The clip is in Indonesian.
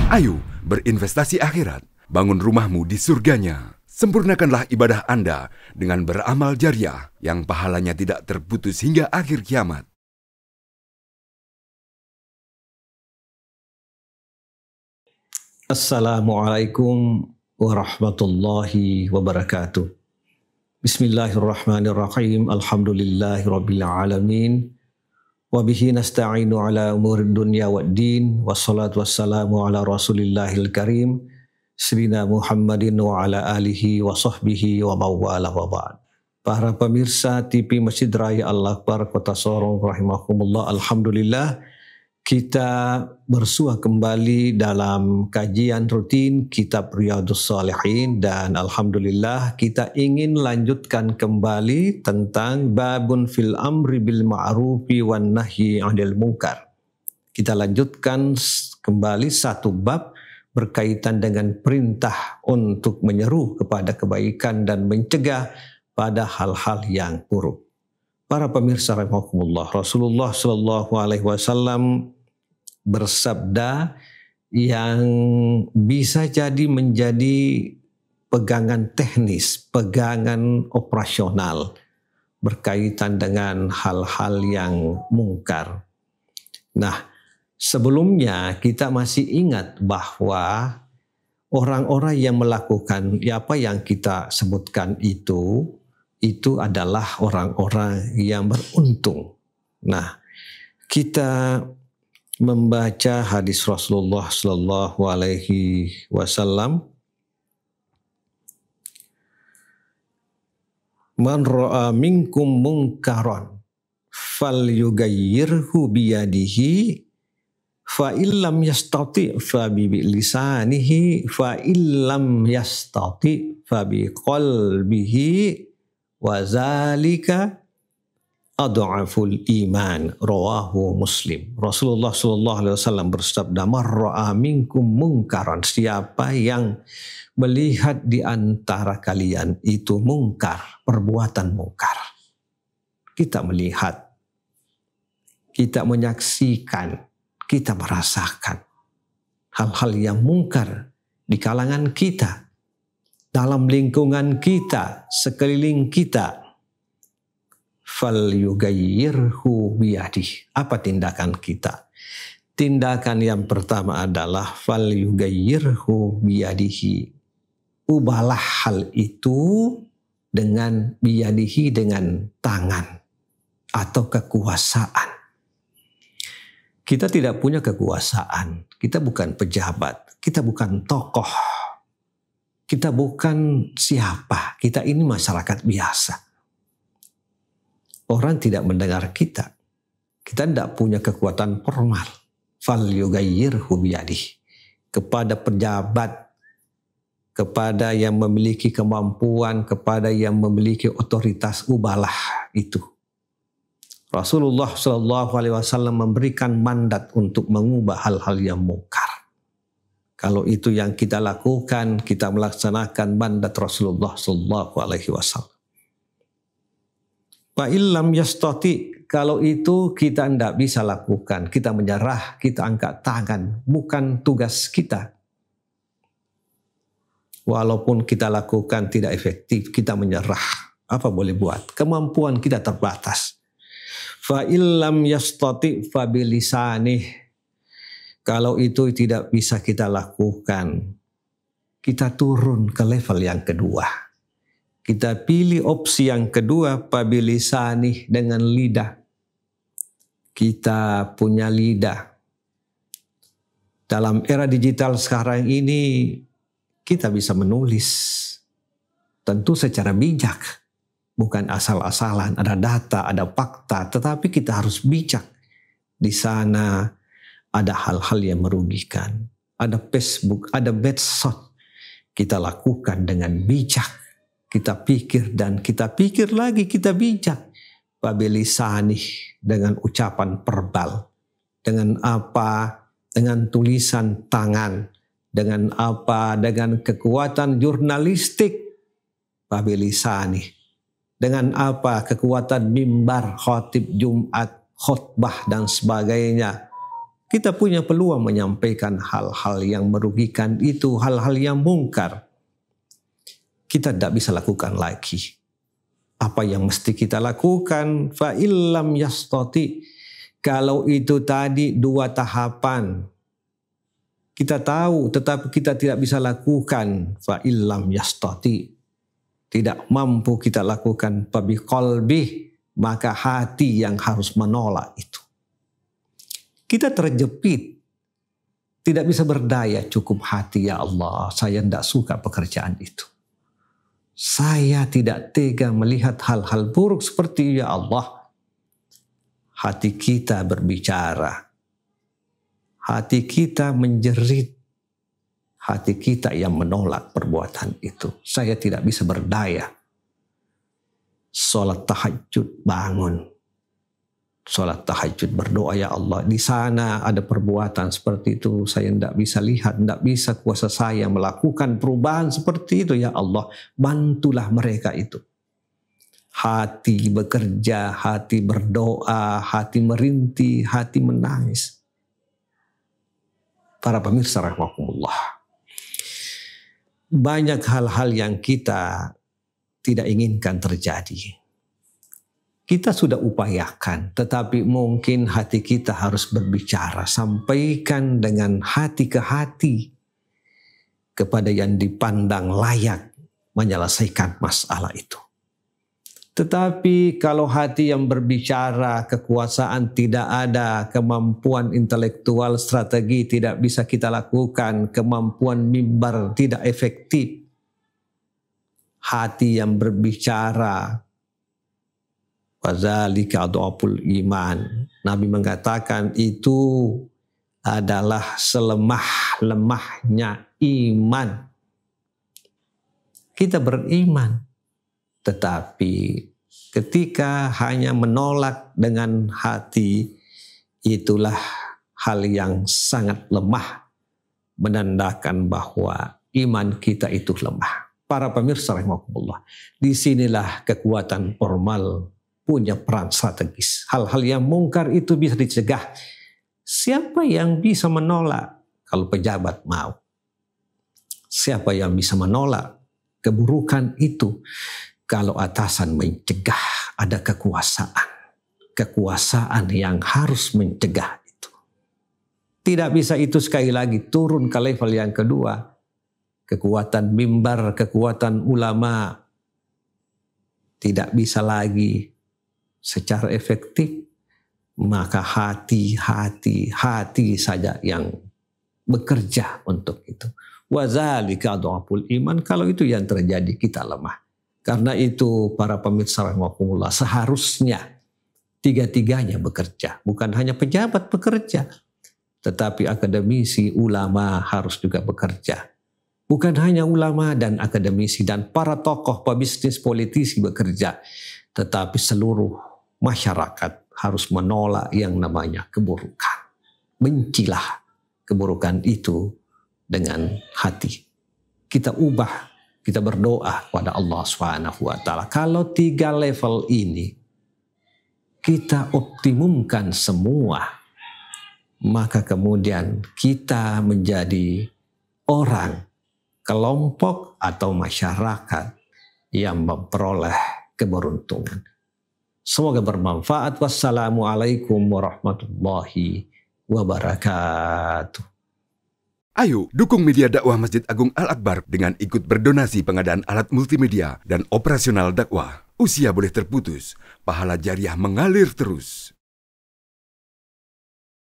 Ayo berinvestasi akhirat, bangun rumahmu di surganya. Sempurnakanlah ibadah Anda dengan beramal jariah yang pahalanya tidak terputus hingga akhir kiamat. Assalamualaikum warahmatullahi wabarakatuh. Bismillahirrahmanirrahim. Alhamdulillahirabbil alamin. Wa bihi nasta'inu ala umurid dunya waddin. Wassalatu wassalamu ala Rasulillahil karim sayyidina Muhammadin wa ala alihi wa sahbihi wa mawala wa ba'd. Para pemirsa TV Masjid Raya Al-Akbar Kota Sorong rahimakumullah, alhamdulillah kita bersua kembali dalam kajian rutin Kitab Riyadhus Shalihin, dan alhamdulillah kita ingin lanjutkan kembali tentang babun fil amri bil ma'rufi wan nahyi 'anil munkar. Kita lanjutkan kembali satu bab berkaitan dengan perintah untuk menyeru kepada kebaikan dan mencegah pada hal-hal yang buruk. Para pemirsa rahimakumullah, Rasulullah sallallahu alaihi wasallam bersabda yang bisa jadi menjadi pegangan teknis, pegangan operasional berkaitan dengan hal-hal yang mungkar. Nah, sebelumnya kita masih ingat bahwa orang-orang yang melakukan apa yang kita sebutkan itu adalah orang-orang yang beruntung. Nah, kita membaca hadis Rasulullah sallallahu alaihi wasallam, man ra'a minkum munkaran falyughayyirhu biyadihi fa illam yastati fa bi lisanihi fa illam yastati fa bi qalbihi wa zalika adhaful iman, rawahu Muslim. Rasulullah sallallahu alaihi wasallam bersabda, man ra'a minkum mungkaran, siapa yang melihat di antara kalian itu mungkar, perbuatan mungkar. Kita melihat, kita menyaksikan, kita merasakan hal-hal yang mungkar di kalangan kita, dalam lingkungan kita, sekeliling kita. Fal yughayyirhu biyadihi. Apa tindakan kita? Tindakan yang pertama adalah fal yughayyirhu biyadihi. Ubahlah hal itu dengan biyadihi, dengan tangan atau kekuasaan. Kita tidak punya kekuasaan. Kita bukan pejabat. Kita bukan tokoh. Kita bukan siapa. Kita ini masyarakat biasa. Orang tidak mendengar kita. Kita tidak punya kekuatan formal. Fal yughayyirhu biyadihi. Kepada pejabat, kepada yang memiliki kemampuan, kepada yang memiliki otoritas, ubahlah itu. Rasulullah sallallahu alaihi wasallam memberikan mandat untuk mengubah hal-hal yang mungkar. Kalau itu yang kita lakukan, kita melaksanakan mandat Rasulullah sallallahu alaihi wasallam. Fa illam yastati, kalau itu kita tidak bisa lakukan, kita menyerah, kita angkat tangan, bukan tugas kita. Walaupun kita lakukan tidak efektif, kita menyerah. Apa boleh buat? Kemampuan kita terbatas. Fa illam yastati fa bilisanih, kalau itu tidak bisa kita lakukan, kita turun ke level yang kedua. Kita pilih opsi yang kedua, pabilisani, dengan lidah. Kita punya lidah. Dalam era digital sekarang ini, kita bisa menulis. Tentu secara bijak. Bukan asal-asalan, ada data, ada fakta. Tetapi kita harus bijak. Di sana ada hal-hal yang merugikan. Ada Facebook, ada medsos. Kita lakukan dengan bijak. Kita pikir dan kita pikir lagi, kita bijak. Pabilisanih, dengan ucapan verbal. Dengan apa? Dengan tulisan tangan. Dengan apa? Dengan kekuatan jurnalistik. Pabilisanih. Dengan apa? Kekuatan mimbar, khotib Jumat, khutbah dan sebagainya. Kita punya peluang menyampaikan hal-hal yang merugikan itu, hal-hal yang mungkar. Kita tidak bisa lakukan lagi. Apa yang mesti kita lakukan? Fa illam yastati. Kalau itu tadi 2 tahapan. Kita tahu tetapi kita tidak bisa lakukan. Fa illam yastati. Tidak mampu kita lakukan. Fa biqalbi. Maka hati yang harus menolak itu. Kita terjepit. Tidak bisa berdaya, cukup hati, ya Allah. Saya tidak suka pekerjaan itu. Saya tidak tega melihat hal-hal buruk seperti itu, ya Allah. Hati kita berbicara. Hati kita menjerit. Hati kita yang menolak perbuatan itu. Saya tidak bisa berdaya. Salat tahajud, bangun. Salat tahajud, berdoa, ya Allah. Di sana ada perbuatan seperti itu. Saya tidak bisa lihat, tidak bisa kuasa saya melakukan perubahan seperti itu. Ya Allah, bantulah mereka itu. Hati bekerja, hati berdoa, hati merintih, hati menangis. Para pemirsa rahimakumullah. Banyak hal-hal yang kita tidak inginkan terjadi. Kita sudah upayakan, tetapi mungkin hati kita harus berbicara. Sampaikan dengan hati ke hati kepada yang dipandang layak menyelesaikan masalah itu. Tetapi kalau hati yang berbicara, kekuasaan tidak ada, kemampuan intelektual, strategi tidak bisa kita lakukan, kemampuan mimbar tidak efektif. Hati yang berbicara, wazalika adhaful iman. Nabi mengatakan itu adalah selemah-lemahnya iman. Kita beriman, tetapi ketika hanya menolak dengan hati, itulah hal yang sangat lemah, menandakan bahwa iman kita itu lemah. Para pemirsa rahimakumullah, disinilah kekuatan formal punya peran strategis. Hal-hal yang mungkar itu bisa dicegah. Siapa yang bisa menolak kalau pejabat mau? Siapa yang bisa menolak keburukan itu kalau atasan mencegah? Ada kekuasaan. Kekuasaan yang harus mencegah itu. Tidak bisa itu sekali lagi turun ke level yang kedua. Kekuatan mimbar, kekuatan ulama. Tidak bisa lagi secara efektif, maka hati saja yang bekerja untuk itu. Wazalika adhaful iman. Kalau itu yang terjadi, kita lemah. Karena itu para pemirsa rahimakumullah, seharusnya tiga-tiganya bekerja. Bukan hanya pejabat bekerja, tetapi akademisi, ulama harus juga bekerja. Bukan hanya ulama dan akademisi dan para tokoh pebisnis, politisi bekerja, tetapi seluruh masyarakat harus menolak yang namanya keburukan. Bencilah keburukan itu dengan hati. Kita ubah, kita berdoa kepada Allah Subhanahu wa taala. Kalau 3 level ini kita optimumkan semua, maka kemudian kita menjadi orang, kelompok atau masyarakat yang memperoleh keberuntungan. Semoga bermanfaat. Wassalamualaikum warahmatullahi wabarakatuh. Ayo dukung media dakwah Masjid Agung Al-Akbar dengan ikut berdonasi pengadaan alat multimedia dan operasional dakwah. Usia boleh terputus, pahala jariah mengalir terus.